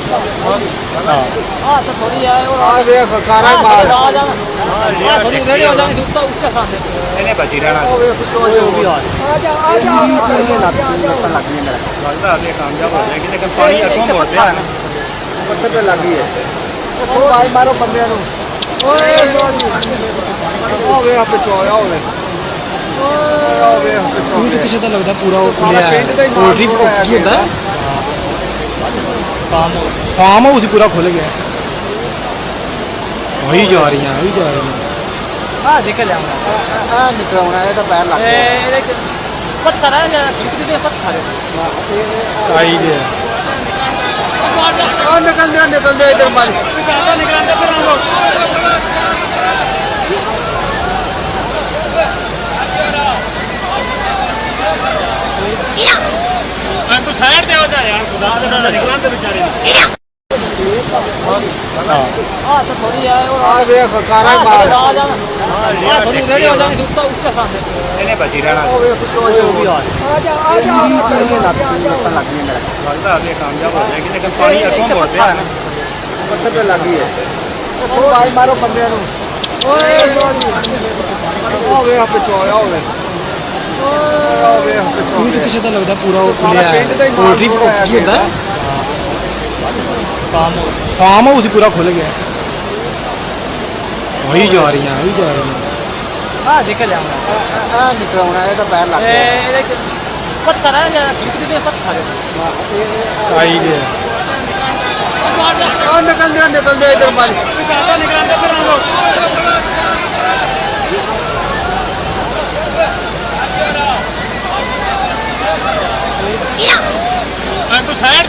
हाँ तो थोड़ी है और देख सारा माल आ जाना थोड़ी रेडी हो जाएंगे उसका उसके सामने ਇਹਨੇ बची रहना वो भी आ जाओ लग गई मेरा लगता है कामयाब हो जाएगी लेकिन पानी अगों मोड़ते हैं पत्थर पे लग गई है ओ भाई मारो बंदे नु ओए ओ वे आप चोया होवे ओ वे आप ਉਹੀ ਤਾਂ ਪਿੱਛੇ ਤਾਂ ਲੱਗਦਾ ਪੂਰਾ ਉਹ ਖੁੱਲਿਆ ਪਿੰਡ ਦਾ ਹੈ ਹੀ ਪੋਲਟਰੀ ਮਾਲ ਕੀ ਹੁੰਦਾ ਫਾਰਮ ਹਾਊਸ ਹੀ ਪੂਰਾ ਖੁੱਲ ਗਿਆ ਉਹੀ ਜਾ ਰਹੀਆਂ ਉਹੀ ਜਾ ਰਹੀਆਂ हाँ निकल जाऊंगा आ निकलना है तो पैर लग गया पत्थर है या खिड़की पे पत्थर है ਚਾਹੀਦੇ ਆ ओ निकल दे इधर माल निकलते फिर हम लोग तू साइड दे हो जाए यार खुदा से ना निकलते बेचारे हाँ तो थोड़ी है और आ देख सारा माल आ जाना थोड़ी रेडी हो जाएंगे उसका उसके सामने ਇਹਨੇ बची रहना ओ वे वो भी आ जाओ लग गई मेरा लगता है कामयाब हो जाएगी लेकिन पानी अगों मोड़ते हैं पत्थर पे लग गई है ओ भाई मारो बंदे नु ओए ओ वे आप चोया होवे ओ वे आप ਉਹੀ ਤਾਂ ਪਿੱਛੇ ਤਾਂ ਲੱਗਦਾ ਪੂਰਾ ਉਹ ਖੁੱਲਿਆ ਪਿੰਡ ਦਾ ਹੈ ਹੀ ਮਾਲ ਪੋਲਟਰੀ ਪੂਰਾ ਕੀ ਹੁੰਦਾ ਫਾਰਮ ਹਾਊਸ ਹੀ ਪੂਰਾ ਖੁੱਲ ਗਿਆ ਉਹੀ ਜਾ ਰਹੀਆਂ ਉਹੀ ਜਾ ਰਹੀਆਂ हाँ निकल जाऊंगा आ निकलना है तो पैर लग गया पत्थर है या खिड़की पे पत्थर है ਚਾਹੀਦੇ ਆ ओ निकल दे इधर माल निकलते फिर हम लोग तू साइड